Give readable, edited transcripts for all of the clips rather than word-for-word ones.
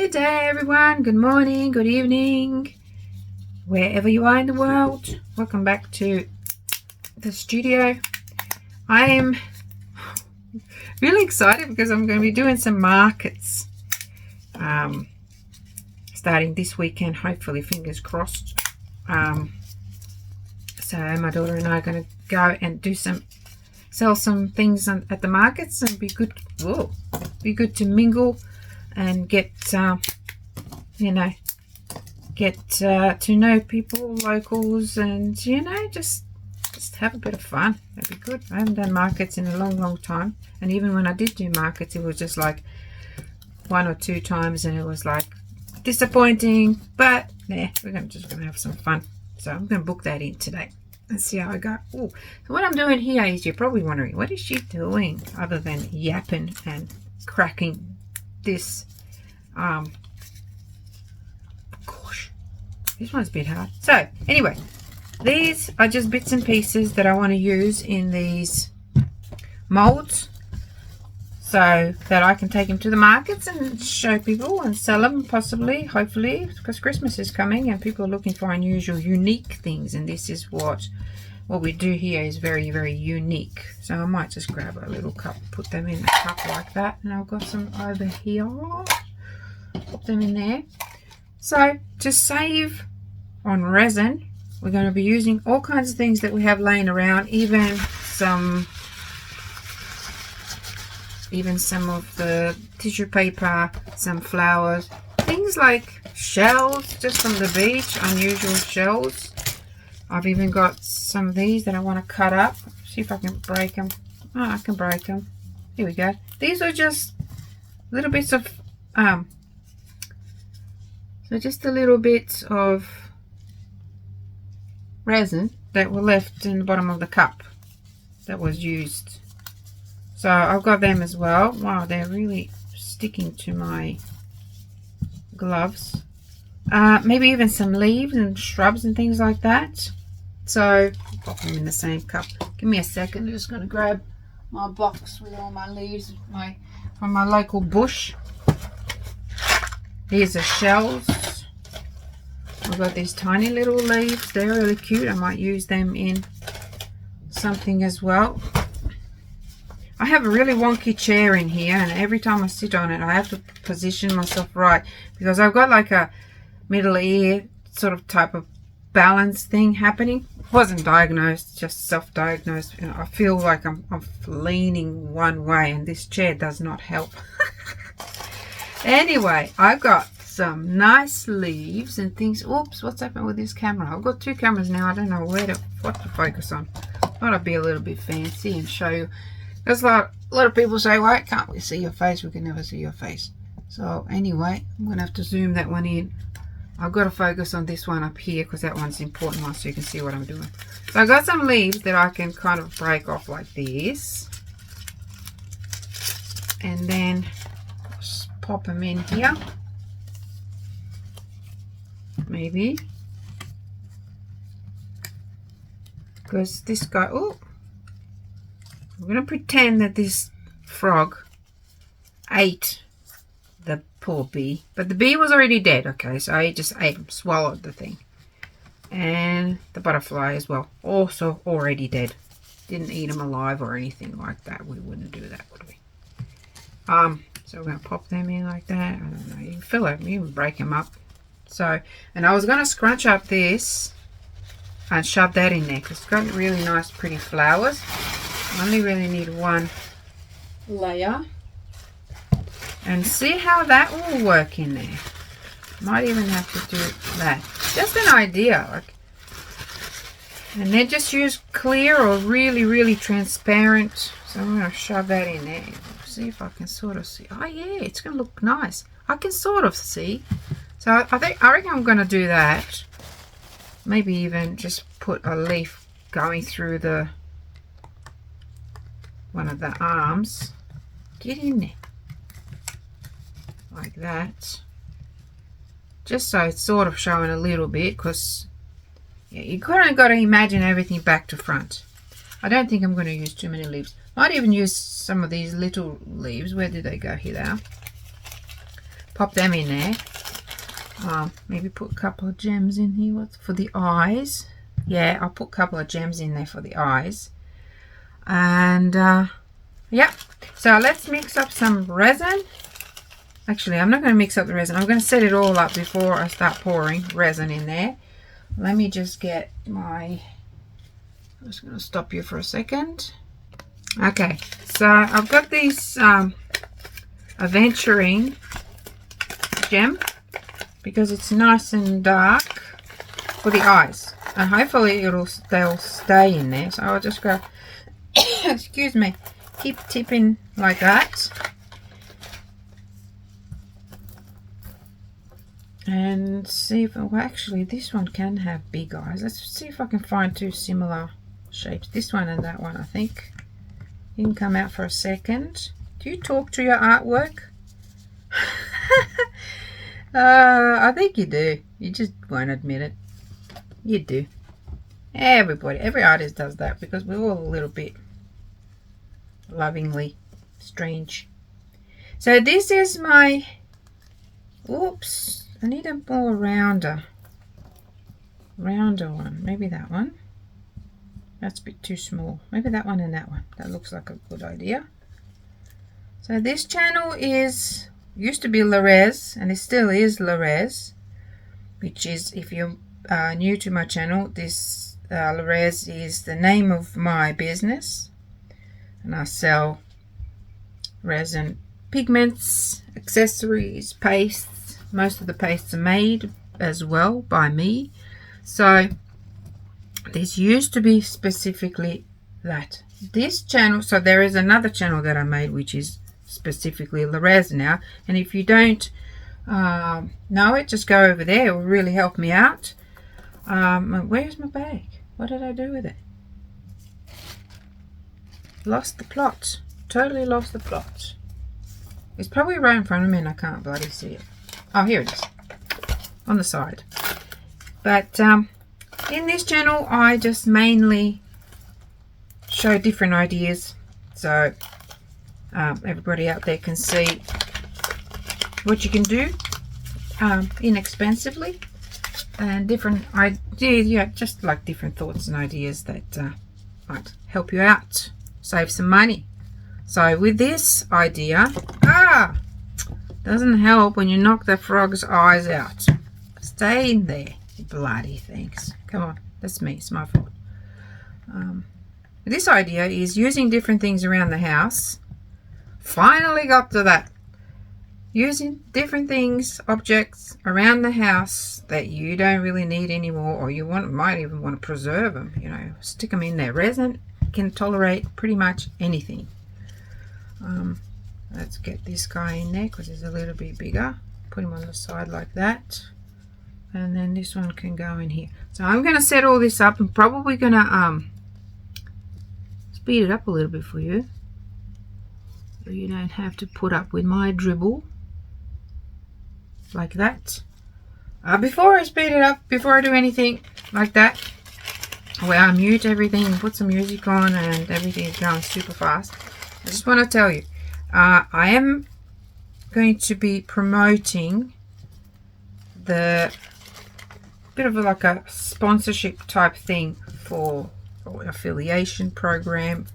Good day everyone, good morning, good evening, wherever you are in the world. Welcome back to the studio. I am really excited because I'm going to be doing some markets starting this weekend, hopefully, fingers crossed. So my daughter and I are going to go and sell some things at the markets and be good to mingle and get to know people, locals, and just have a bit of fun. That'd be good. I haven't done markets in a long time, and even when I did do markets, it was just like 1 or 2 times, and it was like disappointing. But yeah, we're just gonna have some fun. So I'm gonna book that in today and see how I go. Oh, so what I'm doing here is, you're probably wondering, what is she doing other than yapping and cracking this? Gosh, this one's a bit hard. So anyway, these are just bits and pieces that I want to use in these molds so that I can take them to the markets and show people and sell them, possibly, hopefully, because Christmas is coming and people are looking for unusual, unique things, and this is what we do here is very, very unique. So I might just grab a little cup, put them in a cup like that, and I've got some over here. Put them in there. So to save on resin, we're going to be using all kinds of things that we have laying around, even some of the tissue paper, some flowers, things like shells just from the beach, unusual shells. I've even got some of these that I want to cut up. See if I can break them. Oh, I can break them. Here we go. These are just little bits of just a little bit of resin that were left in the bottom of the cup that was used. So I've got them as well. Wow, they're really sticking to my gloves. Maybe even some leaves and shrubs and things like that. So I'll pop them in the same cup. Give me a second. I'm just going to grab my box with all my leaves from my local bush. These are shells. I've got these tiny little leaves. They're really cute. I might use them in something as well. I have a really wonky chair in here, and every time I sit on it I have to position myself right, because I've got like a middle ear sort of type of balance thing happening. Wasn't diagnosed, just self-diagnosed. And I feel like I'm leaning one way, and this chair does not help. Anyway, I've got some nice leaves and things. Oops, what's happened with this camera? I've got 2 cameras now. I don't know what to focus on. Thought I'd be a little bit fancy and show you. There's a lot of people say, why can't we see your face? We can never see your face. So anyway, I'm going to have to zoom that one in. I've got to focus on this one up here because that one's the important one, so you can see what I'm doing. So I got some leaves that I can kind of break off like this. And then just pop them in here. Maybe. Because this guy, oh, I'm going to pretend that this frog ate the poor bee. But the bee was already dead, okay? So he just ate him, swallowed the thing. And the butterfly as well, also already dead. Didn't eat him alive or anything like that. We wouldn't do that, would we? So we're going to pop them in like that. I don't know. You can fill it. You can break them up. So, and I was going to scrunch up this and shove that in there because it's got really nice, pretty flowers. I only really need 1 layer, and see how that will work in there. Might even have to do that. Just an idea, like. And then just use clear or really, really transparent. So I'm going to shove that in there. See if I can sort of see. Oh yeah, it's going to look nice. I can sort of see. So I reckon I'm going to do that. Maybe even just put a leaf going through one of the arms. Get in there. Like that. Just so it's sort of showing a little bit, because yeah, you kind of got to imagine everything back to front. I don't think I'm going to use too many leaves. Might even use some of these little leaves. Where did they go? Here they are. pop them in there. Maybe put a couple of gems in here. What's for the eyes? Yeah, I'll put a couple of gems in there for the eyes. And yeah, so let's mix up some resin. Actually, I'm not going to mix up the resin. I'm going to set it all up before I start pouring resin in there. Let me just get my... I'm just going to stop you for a second. Okay, so I've got these aventurine gem because it's nice and dark for the eyes, and hopefully they'll stay in there. So I'll just go excuse me, keep tipping like that, and see if, well, actually this one can have big eyes. Let's see if I can find two similar shapes, this one and that one. I think you can come out for a second. Do you talk to your artwork? I think you do. You just won't admit it. You do. Everybody, every artist does that because we're all a little bit lovingly strange. So this is my, oops, I need a more rounder one. Maybe that one. That's a bit too small. Maybe that one and that one. That looks like a good idea. So this channel used to be Le'Rez, and it still is Le'Rez, which is, if you're new to my channel, this Le'Rez is the name of my business, and I sell resin pigments, accessories, pastes. Most of the pastes are made as well by me. So this used to be specifically that. This channel, so there is another channel that I made which is specifically Le'Rez now, and if you don't know it, just go over there. It will really help me out. Where's my bag? What did I do with it? Lost the plot. Totally lost the plot. It's probably right in front of me and I can't bloody see it. Oh, here it is, on the side. But in this channel I just mainly show different ideas, so everybody out there can see what you can do inexpensively, and different ideas, yeah, just like different thoughts and ideas that might help you out, save some money. So with this idea, doesn't help when you knock the frog's eyes out. Stay in there, you bloody things. Come on, that's me, it's my fault. This idea is using different things around the house. Finally got to that. Using different things, objects around the house that you don't really need anymore, or you might even want to preserve them, you know, stick them in there. Resin can tolerate pretty much anything. Let's get this guy in there because he's a little bit bigger. Put him on the side like that, and then this one can go in here. So I'm going to set all this up. I'm probably going to speed it up a little bit for you, so you don't have to put up with my dribble like that. Before I speed it up, before I do anything like that, where I mute everything and put some music on and everything is going super fast, I just want to tell you, I am going to be promoting the bit of like a sponsorship type thing for affiliation program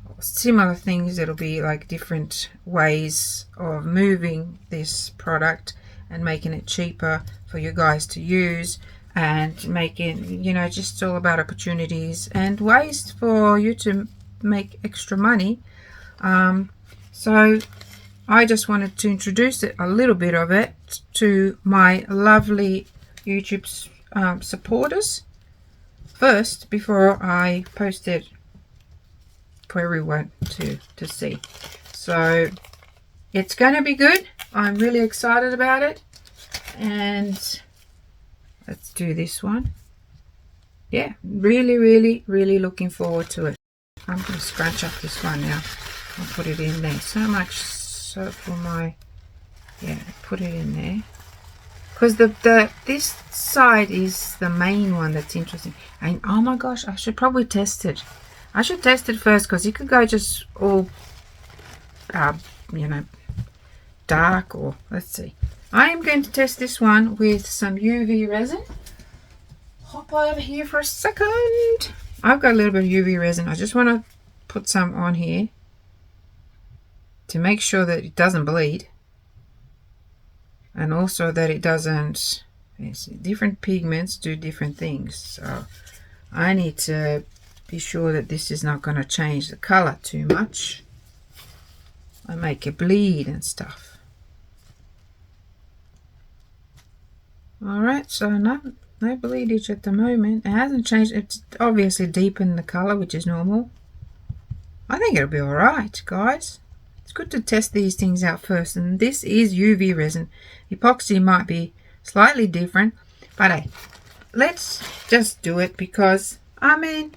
or similar things. It'll be like different ways of moving this product and making it cheaper for you guys to use, and making, you know, just all about opportunities and ways for you to make extra money. So I just wanted to introduce it, a little bit of it, to my lovely YouTube supporters first before I post it for everyone to see. So it's going to be good. I'm really excited about it, and let's do this one. Yeah, really looking forward to it. I'm going to scratch up this one now. I'll put it in there. So much so for my, yeah, put it in there. Because this side is the main one that's interesting. And oh my gosh, I should probably test it. I should test it first, because you could go just all, you know, dark, or let's see. I am going to test this one with some UV resin. Hop over here for a second. I've got a little bit of UV resin. I just want to put some on here to make sure that it doesn't bleed, and also that it doesn't, different pigments do different things, so I need to be sure that this is not going to change the color too much and make it bleed and stuff. Alright, so no bleedage at the moment. It hasn't changed. It's obviously deepened the color, which is normal. I think it'll be alright, guys. It's good to test these things out first, and this is UV resin. Epoxy might be slightly different, but hey, let's just do it, because I mean,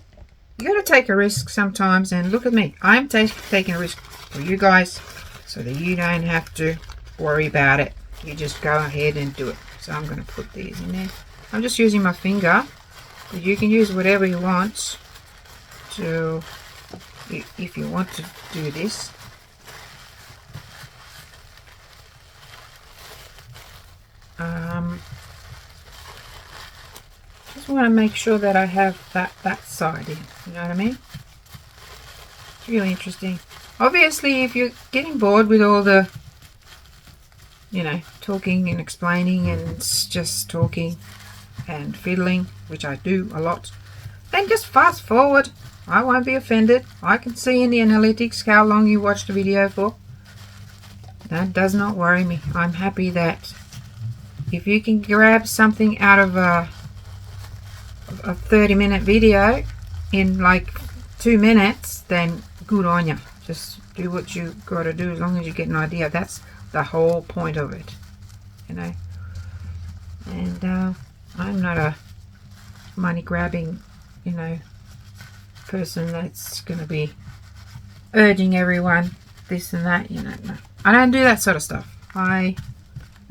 you gotta take a risk sometimes, and look at me, I'm taking a risk for you guys so that you don't have to worry about it. You just go ahead and do it. So I'm going to put these in there. I'm just using my finger, but you can use whatever you want to, if you want to do this. Just want to make sure that I have that side in, you know what I mean? It's really interesting. Obviously, if you're getting bored with all the, you know, talking and explaining and just talking and fiddling, which I do a lot, then just fast forward. I won't be offended. I can see in the analytics how long you watched the video for. That does not worry me. I'm happy that if you can grab something out of a 30-minute video in like 2 minutes, then good on you. Just do what you got to do, as long as you get an idea. That's the whole point of it, you know. And I'm not a money grabbing, you know, person that's going to be urging everyone this and that, you know. No, I don't do that sort of stuff. I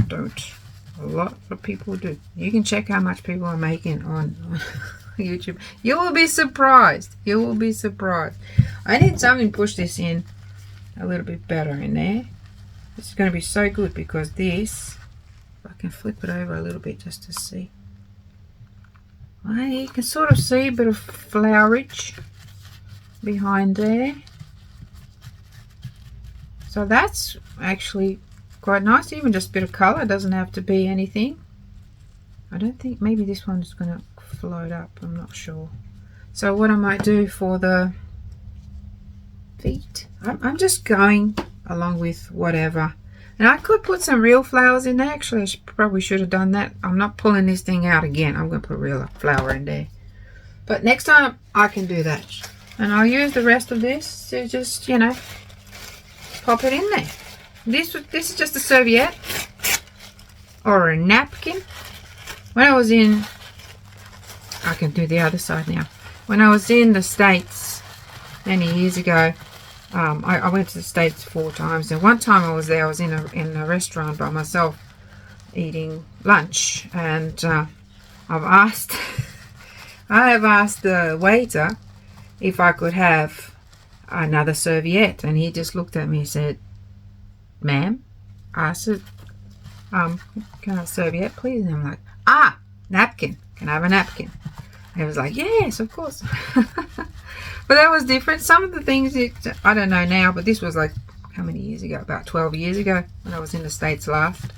don't. A lot of people do. You can check how much people are making on YouTube. You will be surprised. You will be surprised. I need something to push this in a little bit better in there. This is going to be so good, because this, if I can flip it over a little bit just to see. Well, you can sort of see a bit of flowerage behind there. So that's actually quite nice. Even just a bit of colour, doesn't have to be anything. I don't think, maybe this one's going to float up, I'm not sure. So what I might do for the feet, I'm just going along with whatever. And I could put some real flowers in there. Actually, I probably should have done that. I'm not pulling this thing out again. I'm going to put real flower in there. But next time I can do that. And I'll use the rest of this to just, you know, pop it in there. This is just a serviette or a napkin. When I was in, I can do the other side now. When I was in the States many years ago, I went to the States 4 times, and one time I was there, I was in a restaurant by myself eating lunch, and I have asked the waiter if I could have another serviette, and he just looked at me and said, "Ma'am," I said, "Can I have a serviette, please?" And I'm like, napkin, can I have a napkin? And he was like, "Yes, of course." But that was different. Some of the things, I don't know now, but this was like, how many years ago? About 12 years ago when I was in the States last.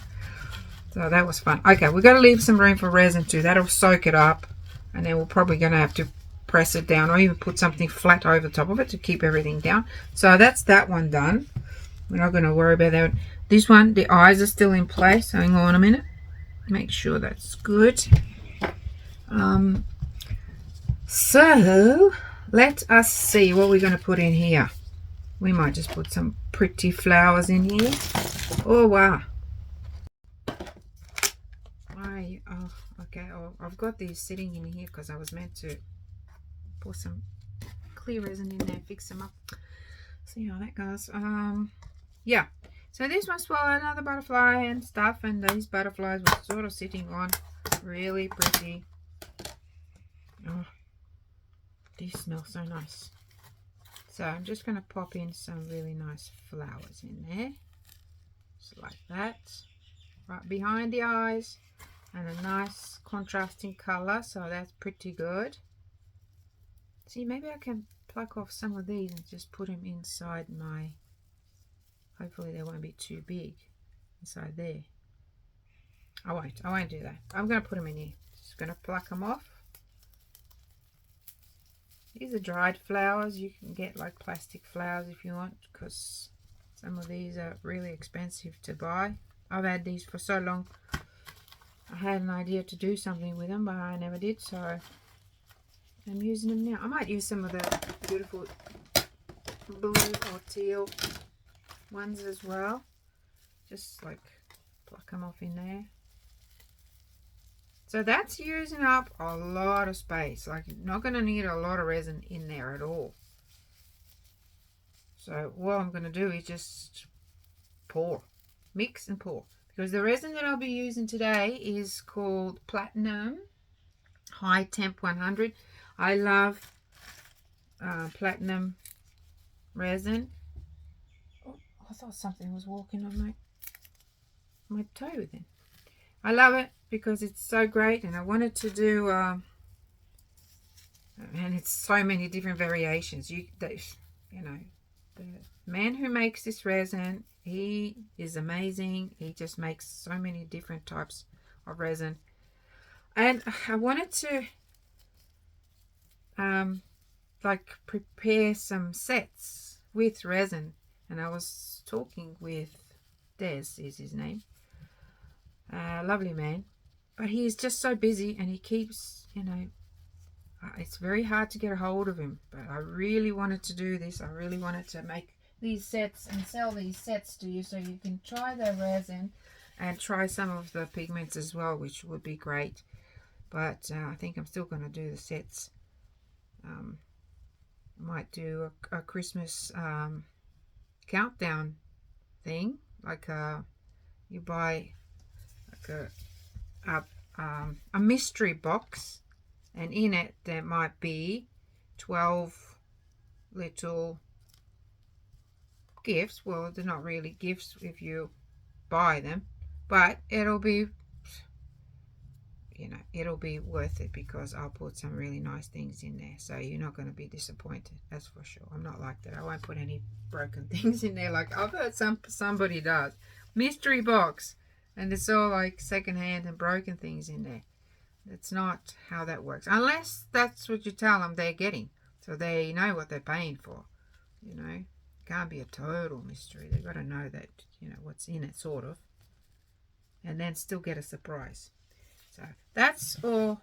So that was fun. Okay, we've got to leave some room for resin too. That'll soak it up, and then we're probably going to have to press it down, or even put something flat over the top of it to keep everything down. So that's that one done. We're not going to worry about that. This one, the eyes are still in place. Hang on a minute. Make sure that's good. So let us see what we're going to put in here. We might just put some pretty flowers in here. Oh wow. Okay. Oh, I've got these sitting in here because I was meant to put some clear resin in there, fix them up. See how that goes. Yeah. So this one swallowed another butterfly and stuff, and these butterflies were sort of sitting on really pretty. Oh, these smell so nice. So I'm just going to pop in some really nice flowers in there. just like that, right behind the eyes, and a nice contrasting color, so that's pretty good. See, maybe I can pluck off some of these and just put them inside my, hopefully they won't be too big inside there. I won't do that. I'm going to put them in here. Just going to pluck them off. These are dried flowers. You can get like plastic flowers if you want, because some of these are really expensive to buy. I've had these for so long. I had an idea to do something with them, but I never did, so I'm using them now. I might use some of the beautiful blue or teal ones as well. Just like pluck them off in there. So that's using up a lot of space. Like, you're not going to need a lot of resin in there at all. So what I'm going to do is just pour, mix and pour. Because the resin that I'll be using today is called Platinum High Temp 100. I love platinum resin. Oh, I thought something was walking on my toe then. I love it because it's so great, and I wanted to do and it's so many different variations. You know, the man who makes this resin, he is amazing. He just makes so many different types of resin, and I wanted to like prepare some sets with resin, and I was talking with Des, is his name. Lovely man, but he's just so busy, and he keeps, you know, it's very hard to get a hold of him. But I really wanted to do this. I really wanted to make these sets and sell these sets to you, so you can try the resin and try some of the pigments as well, which would be great. But I think I'm still going to do the sets. Might do a Christmas countdown thing, like you buy like a mystery box, and in it there might be 12 little gifts. Well, they're not really gifts if you buy them, but it'll be, you know, it'll be worth it, because I'll put some really nice things in there, so you're not going to be disappointed, that's for sure. I'm not like that. I won't put any broken things in there like I've heard somebody does. Mystery box, and it's all like secondhand and broken things in there. That's not how that works, unless that's what you tell them they're getting, so they know what they're paying for. You know, it can't be a total mystery. They've got to know that, you know, what's in it, sort of, and then still get a surprise. So that's all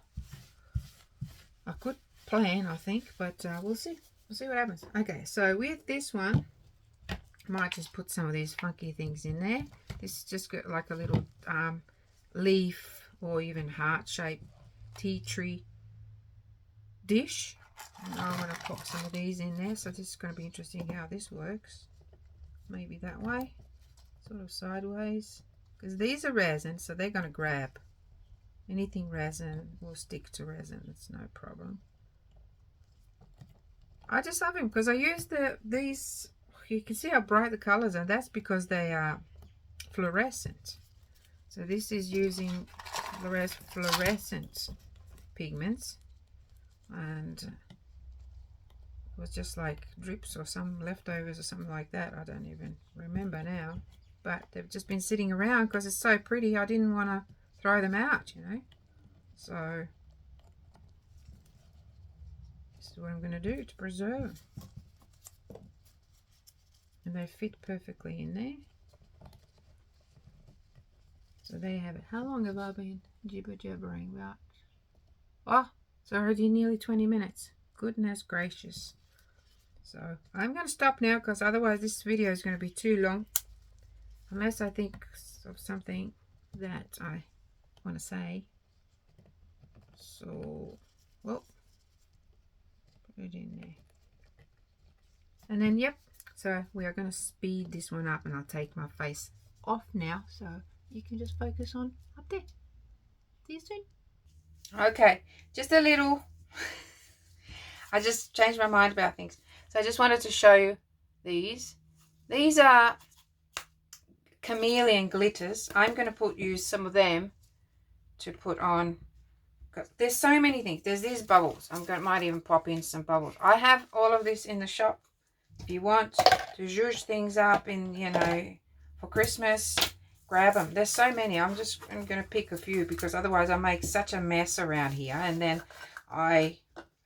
a good plan, I think, but we'll see what happens. Okay, so with this one, I might just put some of these funky things in there. This is just got like a little leaf or even heart-shaped tea tree dish, and I'm going to pop some of these in there. So this is going to be interesting how this works. Maybe that way, sort of sideways, because these are resin, so they're going to grab. Anything resin will stick to resin, it's no problem. I just love them because I use these, you can see how bright the colors are. That's because they are fluorescent. So this is using Le'Rez fluorescent pigments, and it was just like drips or some leftovers or something like that. I don't even remember now, but they've just been sitting around because it's so pretty. I didn't want to throw them out, you know. So this is what I'm going to do to preserve them, and they fit perfectly in there. So there you have it. How long have I been jibber-jabbering about? Oh, it's already nearly 20 minutes. Goodness gracious. So I'm going to stop now, because otherwise this video is going to be too long, unless I think of something that I want to say. So, well, put it in there, and then yep, so we are going to speed this one up, and I'll take my face off now so you can just focus on up there. See you soon. Okay, just a little I just changed my mind about things, so I just wanted to show you these are chameleon glitters. I'm going to use some of them to put on. There's so many things. There's these bubbles. Might even pop in some bubbles. I have all of this in the shop. If you want to zhuzh things up in, you know, for Christmas, grab them. There's so many. I'm going to pick a few because otherwise I make such a mess around here. And then I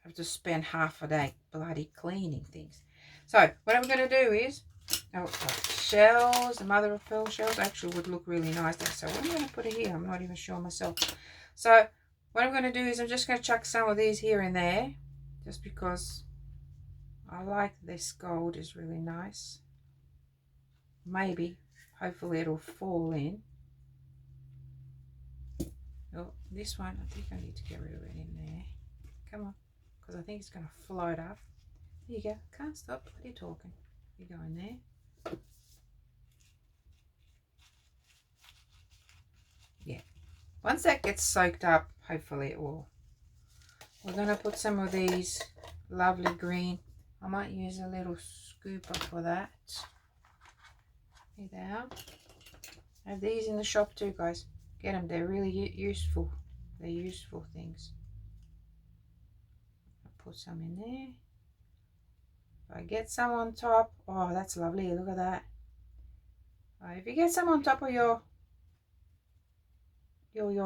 have to spend half a day bloody cleaning things. So what I'm going to do is, shells, the mother of pearl shells actually would look really nice there. So what am I going to put it here? I'm not even sure myself. So what I'm going to do is I'm just going to chuck some of these here and there, just because I like this gold is really nice. Maybe, hopefully it'll fall in. Oh, this one, I think I need to get rid of it in there. Come on, because I think it's going to float up. There you go. Can't stop bloody talking. You go in there. Yeah. Once that gets soaked up, hopefully it will. We're going to put some of these lovely green. I might use a little scooper for that. Here they are. I have these in the shop too, guys. Get them. They're really useful. They're useful things. I'll put some in there. If I get some on top, oh, that's lovely. Look at that. If you get some on top of your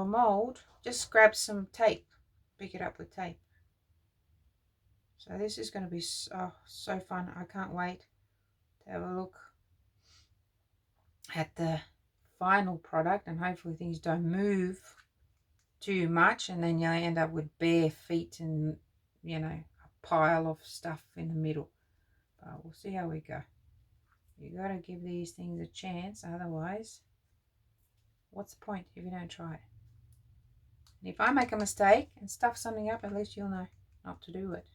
mold, just grab some tape. Pick it up with tape. So this is going to be so fun. I can't wait to have a look at the final product, and hopefully things don't move too much and then you end up with bare feet and, you know, a pile of stuff in the middle. But we'll see how we go. You got to give these things a chance, otherwise what's the point if you don't try it? And if I make a mistake and stuff something up, at least you'll know not to do it.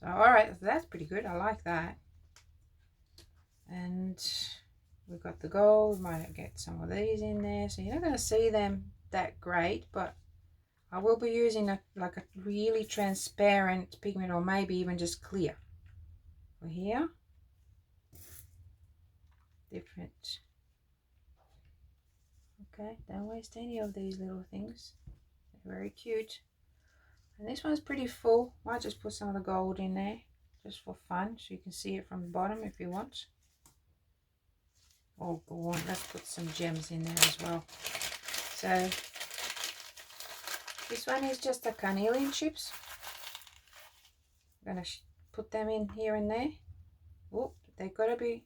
So alright, that's pretty good. I like that. And we've got the gold. Might get some of these in there, so you're not going to see them that great, but I will be using like a really transparent pigment, or maybe even just clear for here. Different. Okay, don't waste any of these little things. They're very cute. And this one's pretty full. Might just put some of the gold in there just for fun, so you can see it from the bottom if you want. Oh, go on, let's put some gems in there as well. So this one is just the carnelian chips. I'm going to put them in here and there. Oh, they've got to be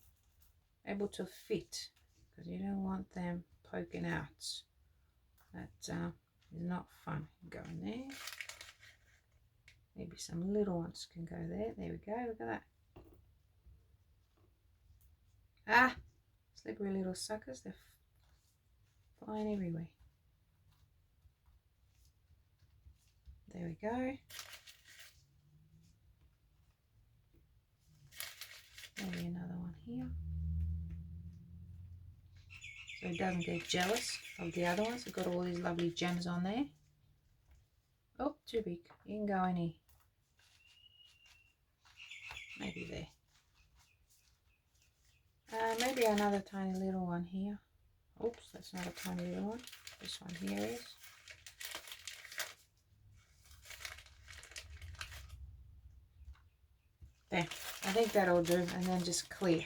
able to fit, because you don't want them poking out. That is not fun. Go in there. Maybe some little ones can go there. There we go. Look at that. Ah, slippery little suckers. They're flying everywhere. There we go. Maybe another one here. So it doesn't get jealous of the other ones. I've got all these lovely gems on there. Oh, too big. You can go any. Maybe there. Maybe another tiny little one here. Oops, that's not a tiny little one. This one here is. There. I think that'll do. And then just clear.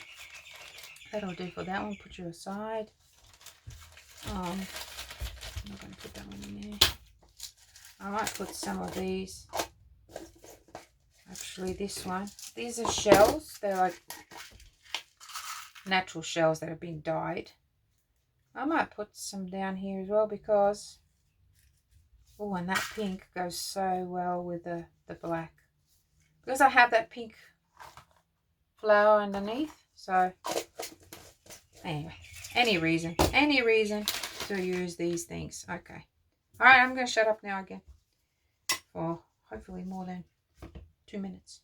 That'll do for that one. Put you aside. I'm not going to put that one in there. I might put some of these. Actually, this one. These are shells. They're like natural shells that have been dyed. I might put some down here as well, because oh, and that pink goes so well with the black, because I have that pink flower underneath. So anyway, any reason to use these things. Okay, all right, I'm going to shut up now again for hopefully more than 2 minutes.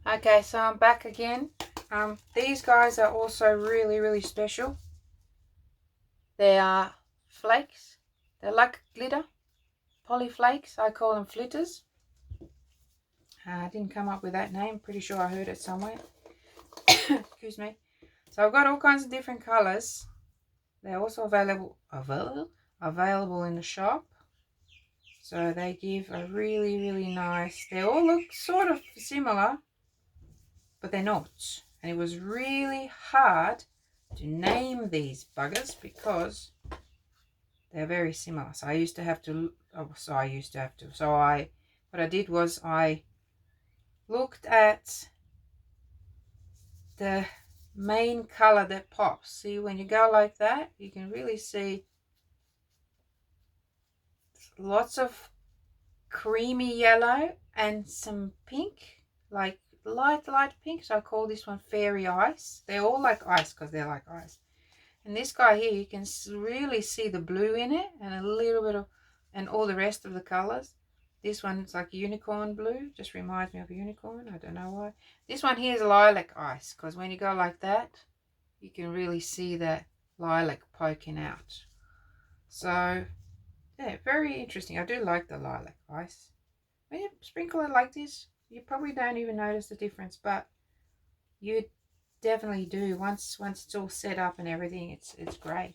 Okay, so I'm back again. These guys are also really special. They are flakes. They're like glitter, polyflakes. I call them flitters. I didn't come up with that name. Pretty sure I heard it somewhere. Excuse me. So I've got all kinds of different colors. They're also available in the shop. So they give a really nice. They all look sort of similar, but they're not. And it was really hard to name these buggers because they're very similar. So what I did was I looked at the main color that pops. See, when you go like that, you can really see lots of creamy yellow and some pink, like light pink. So I call this one fairy ice. They're all like ice because they're like ice. And this guy here, you can really see the blue in it and a little bit of, and all the rest of the colors. This one's like unicorn blue, just reminds me of a unicorn. I don't know why. This one here is lilac ice because when you go like that, you can really see that lilac poking out. So yeah, very interesting. I do like the lilac ice. When you sprinkle it like this, you probably don't even notice the difference, but you definitely do once it's all set up and everything. It's great.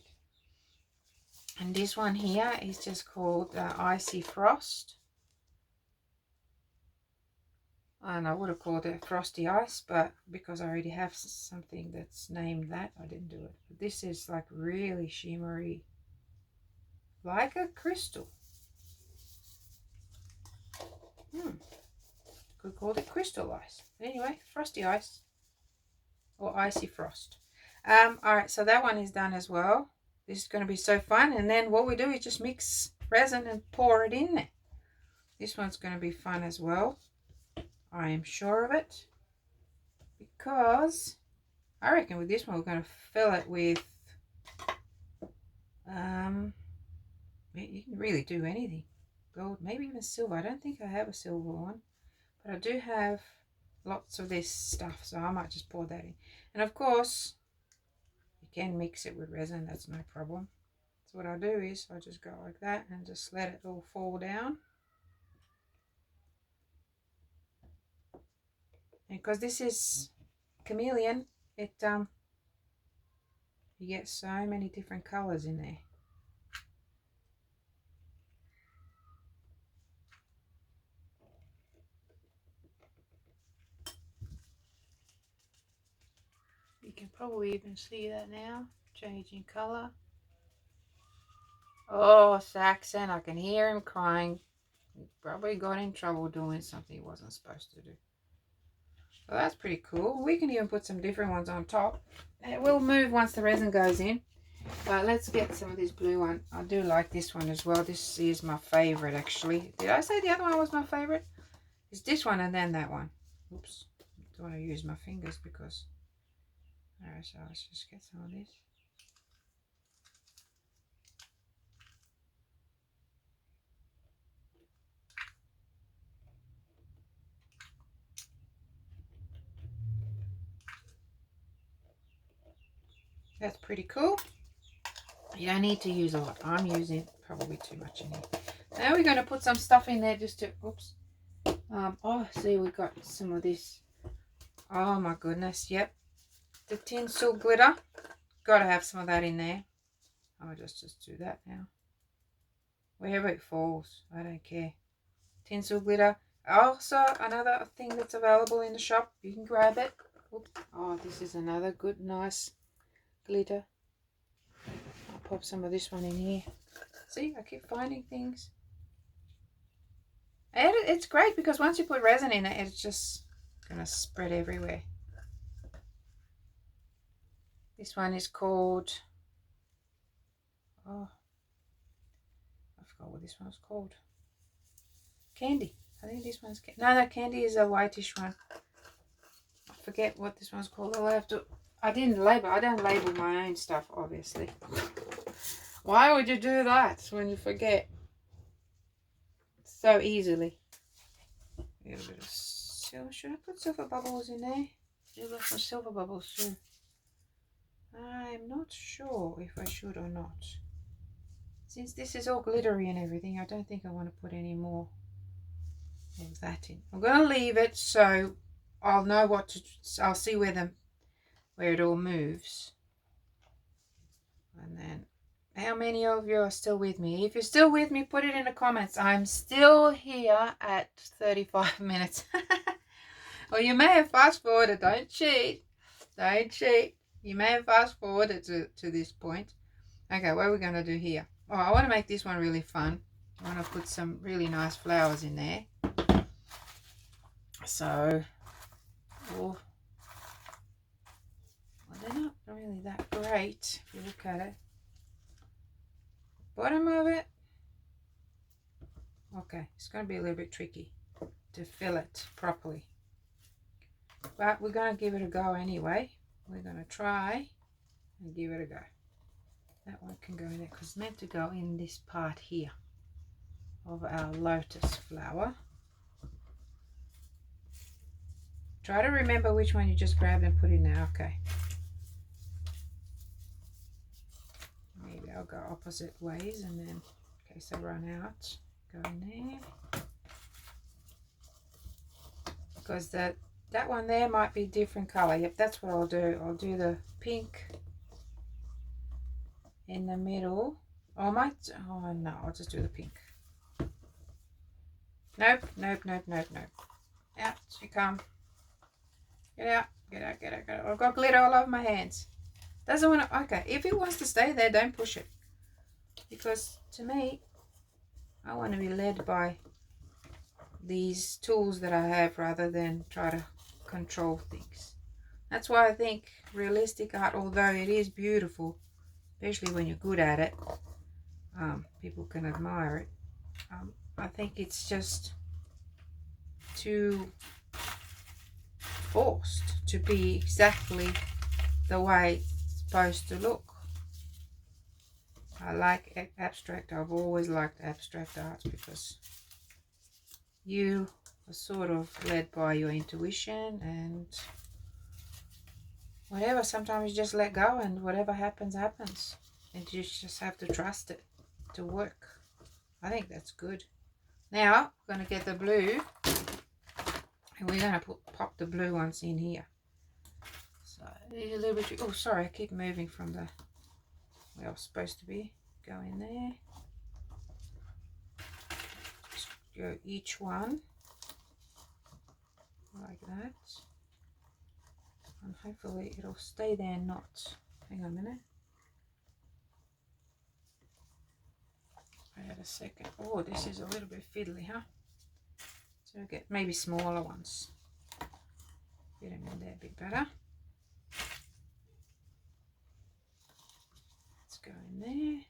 And this one here is just called Icy Frost. And I would have called it Frosty Ice, but because I already have something that's named that, I didn't do it. But this is like really shimmery, like a crystal. Could call it crystal ice. Anyway, Frosty Ice or Icy Frost. Alright, so that one is done as well. This is going to be so fun. And then what we do is just mix resin and pour it in there. This one's going to be fun as well. I am sure of it. Because I reckon with this one we're going to fill it with you can really do anything. Gold, maybe even silver. I don't think I have a silver one. But I do have lots of this stuff, so I might just pour that in. And of course, you can mix it with resin, that's no problem. So what I do is I just go like that and just let it all fall down. And because this is chameleon, you get so many different colors in there. You can probably even see that now, changing color. Oh, Saxon, I can hear him crying. He probably got in trouble doing something he wasn't supposed to do. So that's pretty cool. We can even put some different ones on top. It will move once the resin goes in. But let's get some of this blue one. I do like this one as well. This is my favorite actually. Did I say the other one was my favorite? It's this one and then that one. Oops. I don't want to use my fingers because... Alright, so let's just get some of this. That's pretty cool. You don't need to use a lot. I'm using probably too much in here. Now we're going to put some stuff in there just to... Oops. Oh, see, we got some of this. Oh my goodness, yep. The tinsel glitter. Got to have some of that in there. I'll just do that now. Wherever it falls, I don't care. Tinsel glitter. Also, another thing that's available in the shop. You can grab it. Oops. Oh, this is another good, nice glitter. I'll pop some of this one in here. See, I keep finding things. And it's great because once you put resin in it, it's just going to spread everywhere. This one is called... Oh, I forgot what this one's called. Candy. I think this one's... No, Candy is a whitish one. I forget what this one's called. I'll have to... I don't label my own stuff, obviously. Why would you do that when you forget so easily? A little bit of So should I put silver bubbles in there? You look for silver bubbles too. I'm not sure if I should or not. Since this is all glittery and everything, I don't think I want to put any more of that in. I'm going to leave it so I'll know what to, I'll see where it all moves. And then, how many of you are still with me? If you're still with me, put it in the comments. I'm still here at 35 minutes. Or you may have fast forwarded. Don't cheat. Don't cheat. You may have fast forwarded to this point. Okay, what are we going to do here? Oh, I want to make this one really fun. I want to put some really nice flowers in there. So, oh, well, they're not really that great if you look at it. Bottom of it. Okay, it's going to be a little bit tricky to fill it properly. But we're going to give it a go anyway. We're going to try and give it a go. That one can go in there because it's meant to go in this part here of our lotus flower. Try to remember which one you just grabbed and put in there. Okay. Maybe I'll go opposite ways and then in case I run out, go in there. Because that one there might be a different color. Yep, that's what I'll do. I'll do the pink in the middle. Oh, oh no, I'll just do the pink. Nope, nope, nope, nope, nope. Out you come. Get out, get out, get out, get out. I've got glitter all over my hands. Doesn't want to, okay, if it wants to stay there, don't push it. Because to me, I want to be led by these tools that I have rather than try to control things. That's why I think realistic art, although it is beautiful, especially when you're good at it, people can admire it. I think it's just too forced to be exactly the way it's supposed to look. I like abstract. I've always liked abstract arts because you are sort of led by your intuition and whatever. Sometimes you just let go and whatever happens, happens. And you just have to trust it to work. I think that's good. Now, I'm going to get the blue and we're going to pop the blue ones in here. So, a little bit, oh sorry, I keep moving from the where I was supposed to be. Go in there. Just go each one like that. And hopefully it'll stay there and not. Hang on a minute. I had a second. Oh, this is a little bit fiddly, huh? So I'll get maybe smaller ones. Get them in there a bit better. Let's go in there.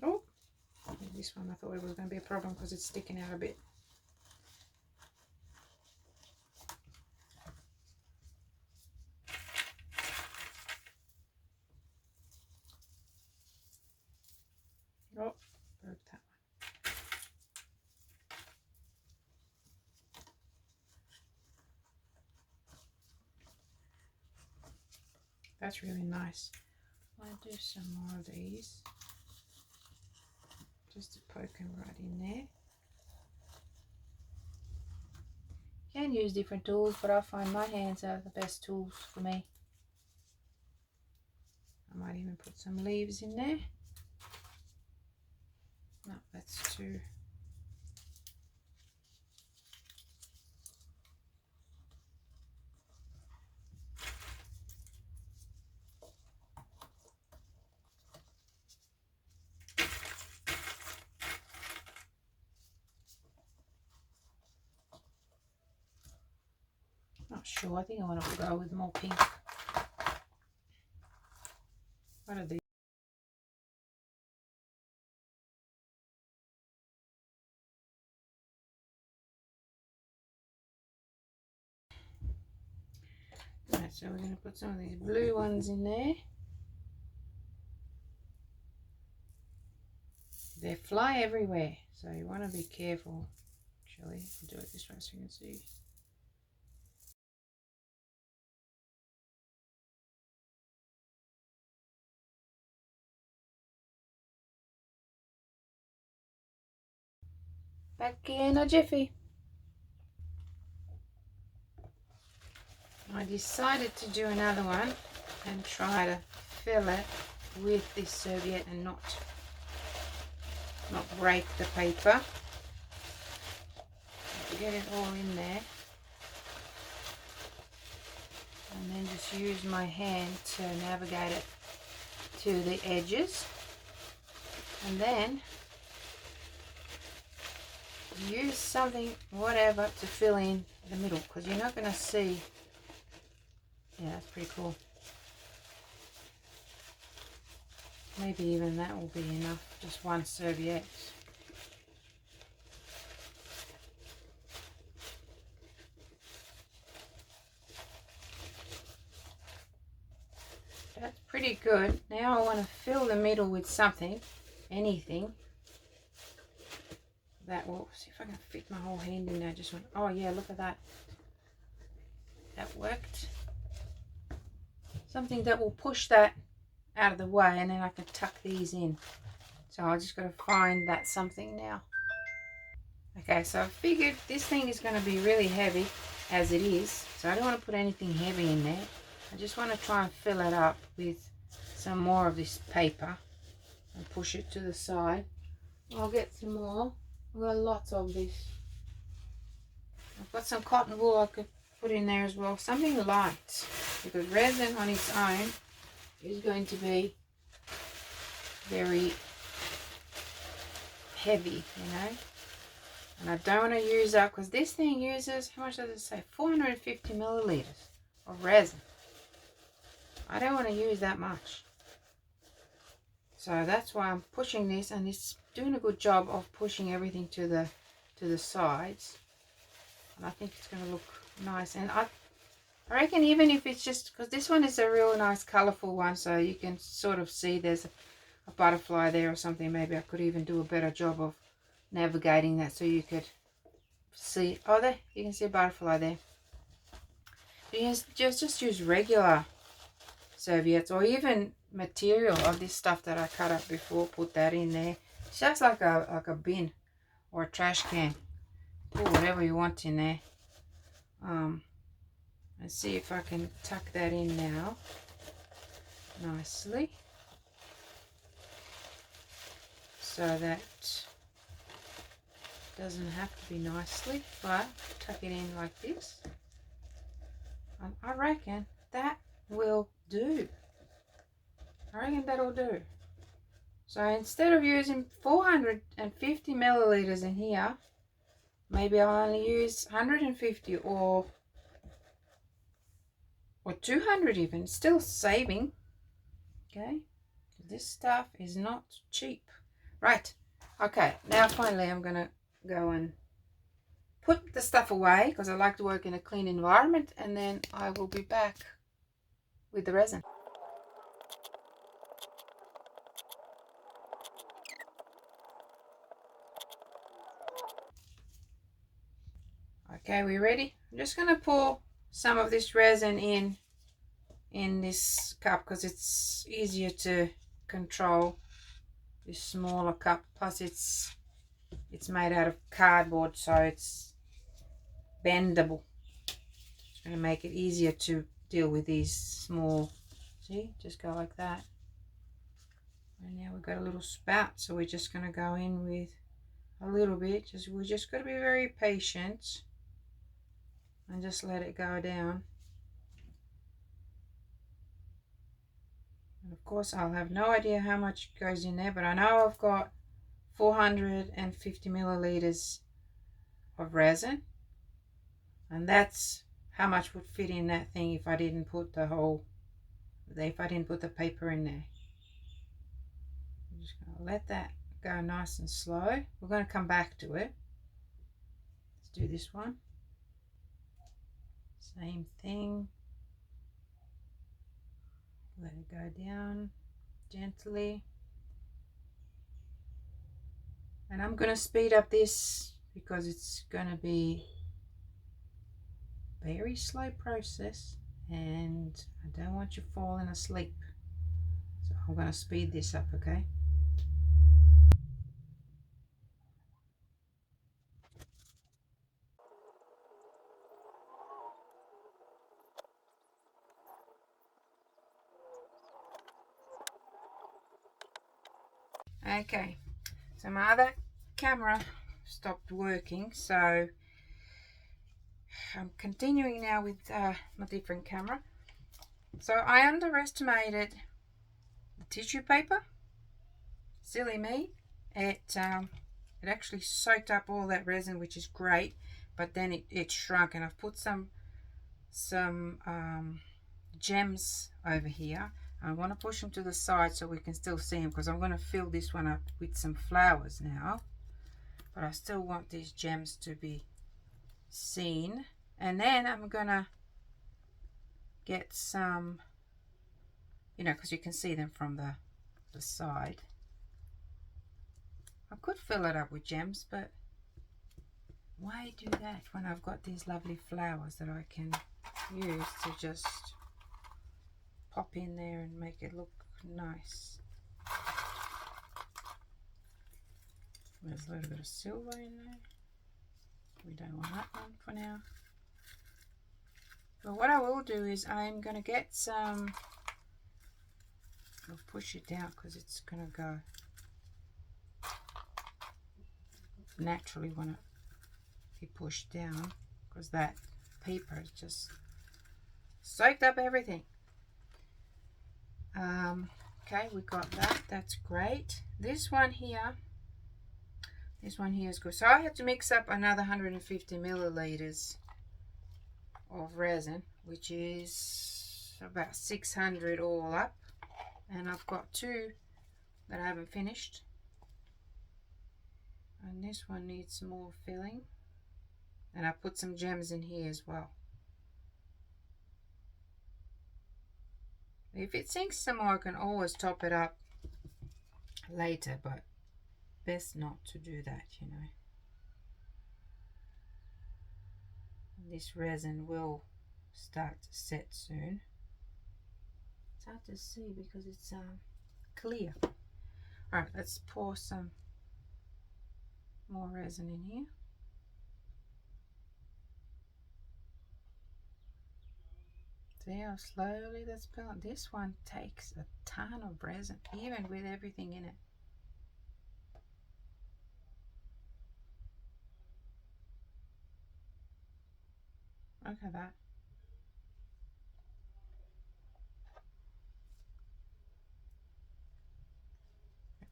Oh, this one I thought it was going to be a problem because it's sticking out a bit. Oh, broke that one. That's really nice. I'll do some more of these. Just to poke them right in there. You can use different tools, but I find my hands are the best tools for me. I might even put some leaves in there. No, that's too. Not sure. I think I want to go with more pink. What are these? Right, so we're going to put some of these blue ones in there. They fly everywhere, so you want to be careful. Actually, I'll do it this way so you can see. Back in a jiffy. I decided to do another one and try to fill it with this serviette and not break the paper. Get it all in there, and then just use my hand to navigate it to the edges, and then use something, whatever, to fill in the middle, because you're not going to see. Yeah, that's pretty cool. Maybe even that will be enough, just one serviette. That's pretty good. Now I want to fill the middle with something, anything that will, see if I can fit my whole hand in there. Just went, oh yeah, look at that. That worked. Something that will push that out of the way, and then I can tuck these in. So I just got to find that something now. Okay, so I figured this thing is going to be really heavy as it is, so I don't want to put anything heavy in there. I just want to try and fill it up with some more of this paper and push it to the side. I'll get some more. I've got lots of this. I've got some cotton wool I could put in there as well. Something light, because resin on its own is going to be very heavy, you know. And I don't want to use up, because this thing uses, how much does it say? 450 milliliters of resin. I don't want to use that much. So that's why I'm pushing this, and it's doing a good job of pushing everything to the sides. And I think it's going to look nice. And I reckon even if it's just, because this one is a real nice colourful one, so you can sort of see there's a butterfly there or something. Maybe I could even do a better job of navigating that so you could see. Oh, there, you can see a butterfly there. You just use regular serviettes, or even material of this stuff that I cut up before. Put that in there. It's just like a bin or a trash can. Put whatever you want in there. Let's see if I can tuck that in now nicely, so that doesn't have to be nicely, but tuck it in like this, and I reckon that will do. I reckon that'll do. So instead of using 450 milliliters in here, maybe I'll only use 150 or 200 even. Still saving. Okay, this stuff is not cheap. Right, okay, now finally I'm gonna go and put the stuff away, because I like to work in a clean environment, and then I will be back with the resin. Okay, we ready? I'm just gonna pour some of this resin in this cup, because it's easier to control this smaller cup. Plus it's made out of cardboard, so it's bendable. It's going to make it easier to deal with these small. See, just go like that. And now we've got a little spout, so we're just going to go in with a little bit. We just got to be very patient and just let it go down. And of course I'll have no idea how much goes in there, but I know I've got 450 milliliters of resin, and that's how much would fit in that thing if I didn't put the paper in there. I'm just going to let that go nice and slow. We're going to come back to it. Let's do this one. Same thing. Let it go down gently. And I'm going to speed up this because it's going to be a very slow process and I don't want you falling asleep. So I'm going to speed this up, okay? Okay, so my other camera stopped working, so I'm continuing now with my different camera. So I underestimated the tissue paper. Silly me. It actually soaked up all that resin, which is great, but then it shrunk, and I've put some gems over here. I want to push them to the side so we can still see them, because I'm going to fill this one up with some flowers now, but I still want these gems to be seen. And then I'm gonna get some, you know, because you can see them from the side. I could fill it up with gems, but why do that when I've got these lovely flowers that I can use to just pop in there and make it look nice. There's a little bit of silver in there. We don't want that one for now. But what I will do is I'm going to get some, I'll push it down because it's going to go naturally when it be pushed down, because that paper is just soaked up everything. Okay, we got that. That's great. This one here is good. So I had to mix up another 150 milliliters of resin, which is about 600 all up, and I've got two that I haven't finished, and this one needs more filling, and I put some gems in here as well. If it sinks some more, I can always top it up later, but best not to do that, you know. This resin will start to set soon. It's hard to see because it's clear. Alright, let's pour some more resin in here. See how slowly that's built? This one takes a ton of resin, even with everything in it. Look at that.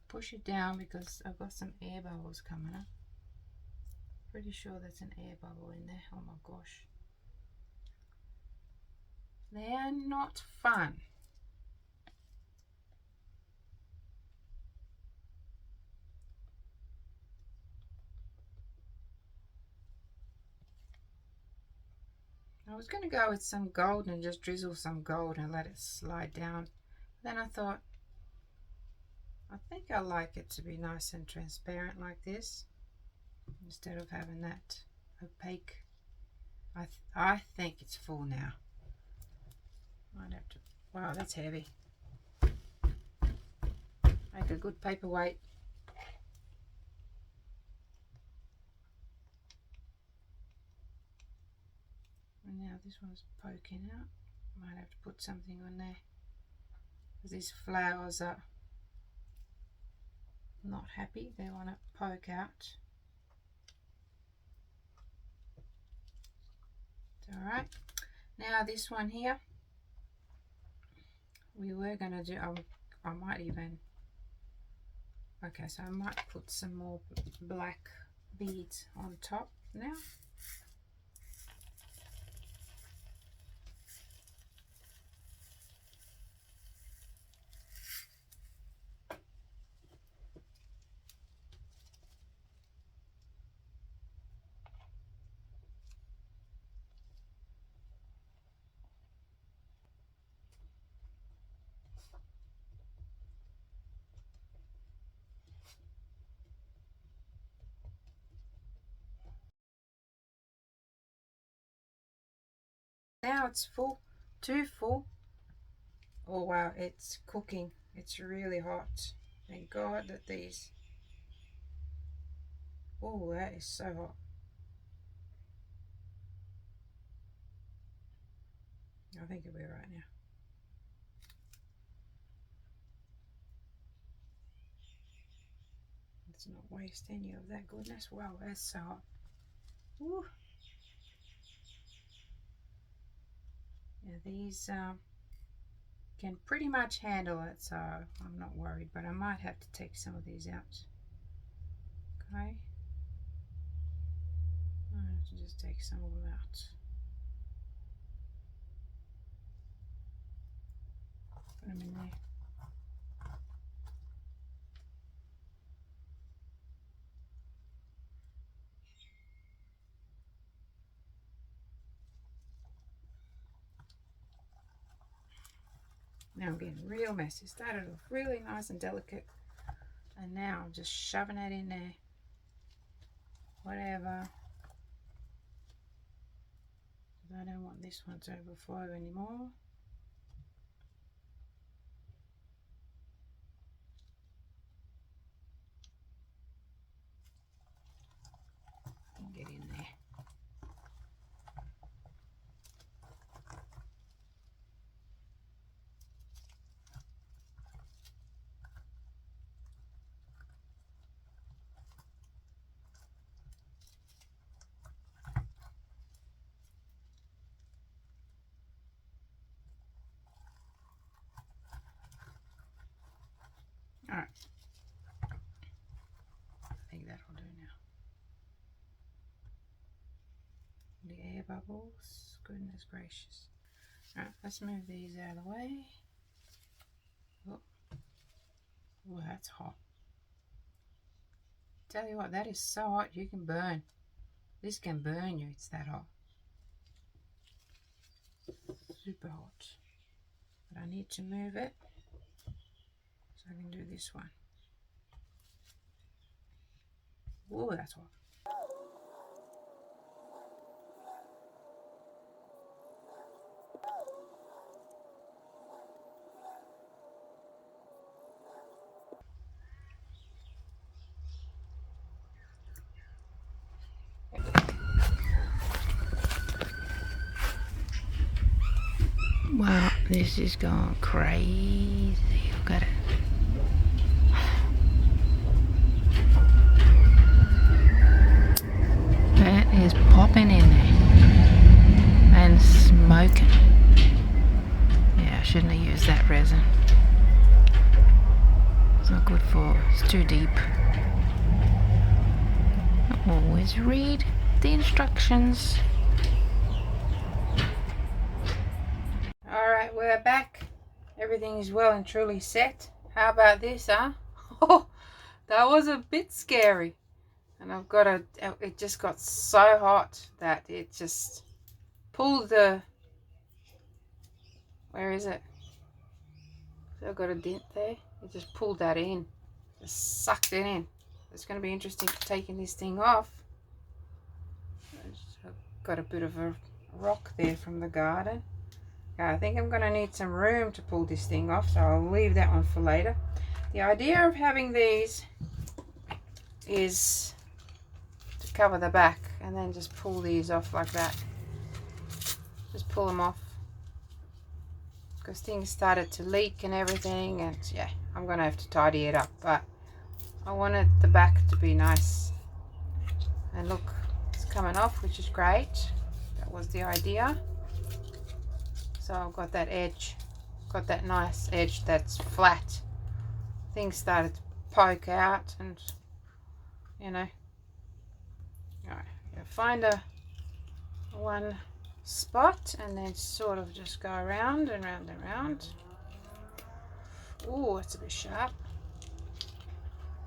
Push it down because I've got some air bubbles coming up. Pretty sure that's an air bubble in there. Oh my gosh. They are not fun. I was going to go with some gold and just drizzle some gold and let it slide down. Then I thought, I think I like it to be nice and transparent like this, instead of having that opaque. I think it's full now. Might have to, wow, that's heavy. Make a good paperweight. And now this one's poking out. Might have to put something on there, because these flowers are not happy. They want to poke out. Alright, now this one here, we were going to do, I might even, okay, so I might put some more black beads on top now. Now it's full, too full. Oh wow, it's cooking. It's really hot. Thank God that these... Oh, that is so hot. I think it'll be right now. Let's not waste any of that goodness. Wow, that's so hot. Ooh. Yeah, these can pretty much handle it, so I'm not worried, but I might have to take some of these out. Okay. I have to just take some of them out. Put them in there. Now I'm getting real messy. Started off really nice and delicate, and now I'm just shoving it in there. Whatever. I don't want this one to overflow anymore. Get in there. All right. I think that'll do now. The air bubbles. Goodness gracious. All right, let's move these out of the way. Oh, oh, that's hot. Tell you what, that is so hot you can burn. This can burn you, it's that hot. Super hot. But I need to move it so I can do this one. Oh, that's hot. Wow, this is going crazy. Look at it. That is popping in there and smoking. Yeah, I shouldn't have used that resin. It's not good for, it's too deep. Always read the instructions. Alright, we're back. Everything is well and truly set. How about this, huh? Oh, that was a bit scary. And I've got a, it just got so hot that it just pulled the, where is it? So I've got a dent there. It just pulled that in. Just sucked it in. It's going to be interesting taking this thing off. I've got a bit of a rock there from the garden. I think I'm going to need some room to pull this thing off, so I'll leave that one for later. The idea of having these is to cover the back and then just pull these off like that. Just pull them off because things started to leak and everything, and yeah, I'm going to have to tidy it up, but I wanted the back to be nice. And look, it's coming off, which is great. That was the idea. So I've got that edge, got that nice edge that's flat. Things started to poke out, and you know, alright, find a one spot and then sort of just go around and round and round. Oh, it's a bit sharp.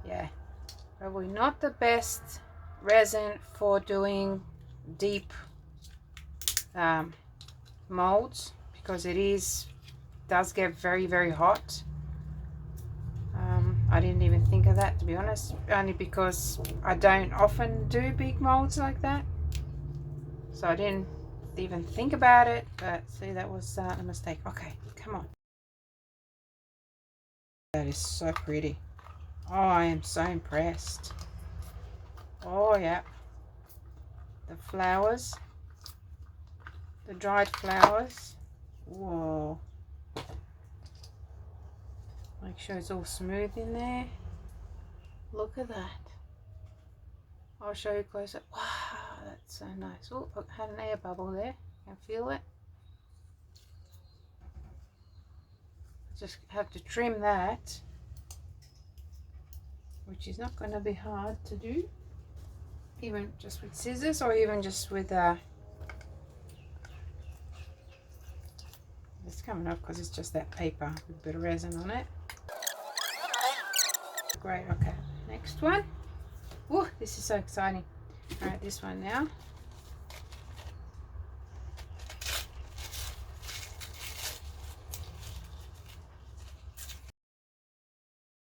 Yeah, probably not the best resin for doing deep molds, because it does get very, very hot. I didn't even think of that, to be honest, only because I don't often do big molds like that, so I didn't even think about it, but see, that was a mistake. Okay, come on. That is so pretty. Oh, I am so impressed. Oh yeah, the flowers, the dried flowers. Whoa, make sure it's all smooth in there. Look at that. I'll show you closer. Wow, that's so nice. Oh, I had an air bubble there. Can feel it. Just have to trim that, which is not going to be hard to do, even just with scissors or even just with it's coming off because it's just that paper with a bit of resin on it. Great. Okay, next one. Oh, this is so exciting. All right, this one now.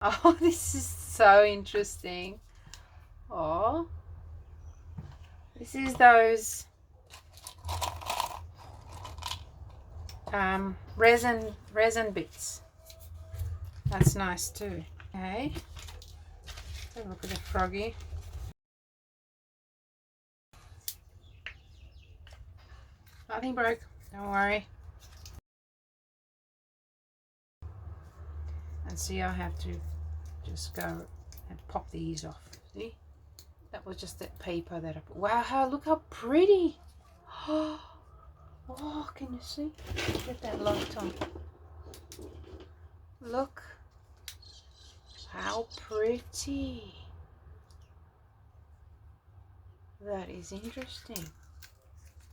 Oh, this is so interesting. Oh, this is those resin bits. That's nice too. Okay, have a look at the froggy. Nothing broke, don't worry. And see, I have to just go and pop these off. See, that was just that paper that I put. Wow, look how pretty. Oh, can you see? Get that light on. Look how pretty. That is interesting.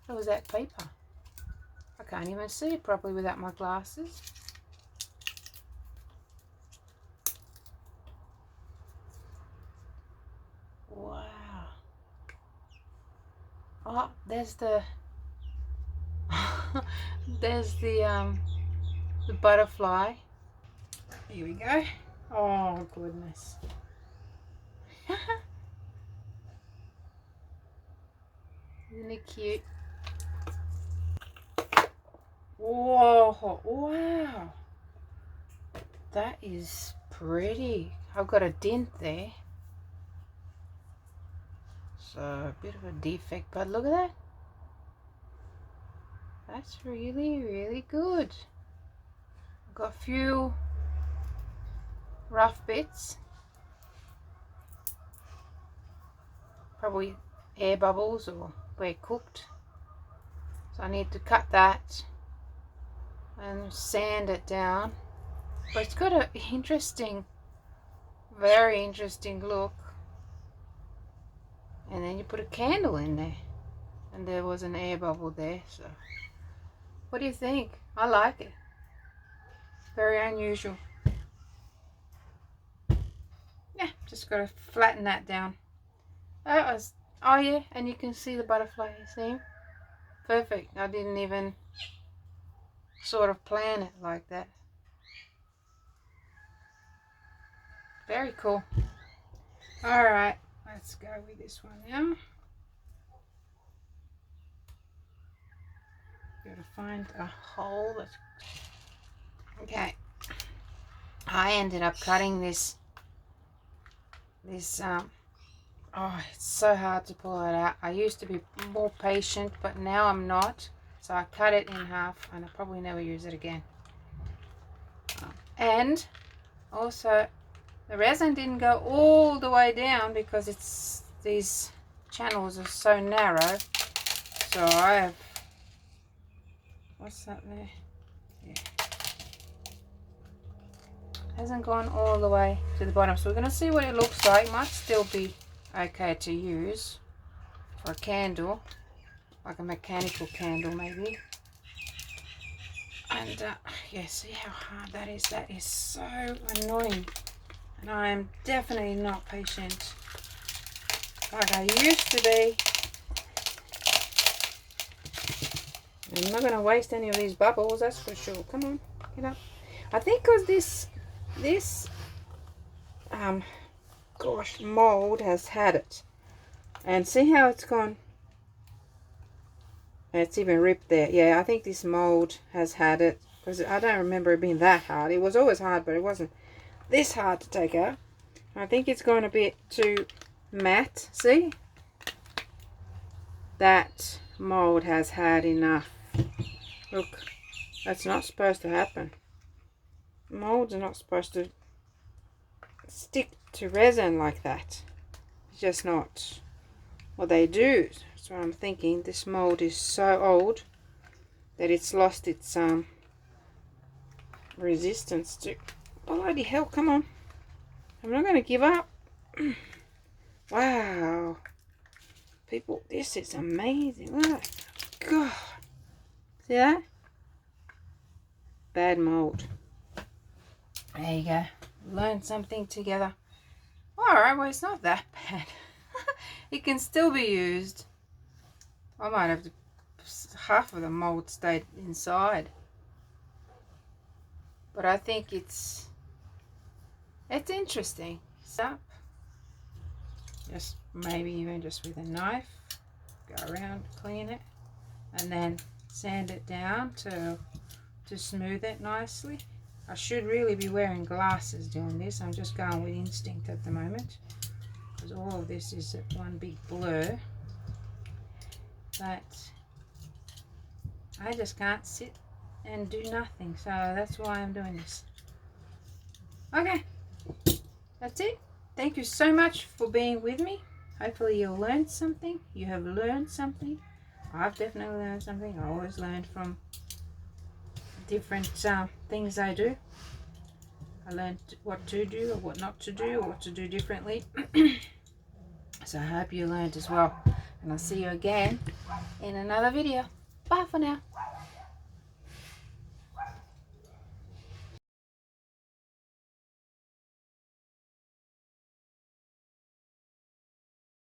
How was that paper? I can't even see it properly without my glasses. Wow. Oh, there's the there's the butterfly. Here we go. Oh goodness. Isn't it cute? Whoa, wow. That is pretty. I've got a dent there. So a bit of a defect, but look at that. That's really, really good. I've got a few rough bits. Probably air bubbles or where cooked. So I need to cut that and sand it down. But it's got an interesting, very interesting look. And then you put a candle in there. And there was an air bubble there. So what do you think? I like it. Very unusual. Yeah, just got to flatten that down. That was, oh yeah, and you can see the butterfly, you see him? Perfect. I didn't even sort of plan it like that. Very cool. Alright, let's go with this one now. Gotta find a hole. Okay. I ended up cutting this oh, it's so hard to pull it out. I used to be more patient, but now I'm not. So I cut it in half and I'll probably never use it again. And also the resin didn't go all the way down because it's these channels are so narrow. So I have, what's that there? Yeah. Hasn't gone all the way to the bottom. So we're going to see what it looks like. Might still be okay to use for a candle, like a mechanical candle maybe. And yeah, see how hard that is. That is so annoying. And I am definitely not patient like I used to be. I'm not going to waste any of these bubbles, that's for sure. Come on, get up. I think because this gosh, mold has had it. And see how it's gone It's even ripped there. Yeah, I think this mold has had it, because I don't remember it being that hard. It was always hard, but it wasn't this hard to take out. I think it's gone a bit too matte. See? That mold has had enough. Look, that's not supposed to happen. Molds are not supposed to stick to resin like that. It's just not what they do. That's what I'm thinking. This mold is so old that it's lost its resistance to... Bloody hell, come on. I'm not going to give up. Wow. People, this is amazing. Look. God. See that? Bad mold. There you go. Learn something together. Alright, well, it's not that bad. It can still be used. I might have to... half of the mold stayed inside. But I think it's interesting. So, just maybe even just with a knife, go around, clean it, and then sand it down to smooth it nicely. I should really be wearing glasses doing this. I'm just going with instinct at the moment, because all of this is one big blur. But I just can't sit and do nothing, so that's why I'm doing this. Okay, that's it. Thank you so much for being with me. Hopefully you'll learn something. You have learned something. I've definitely learned something. I always learn from different things I do. I learned what to do or what not to do, or what to do differently. So I hope you learned as well. And I'll see you again in another video. Bye for now.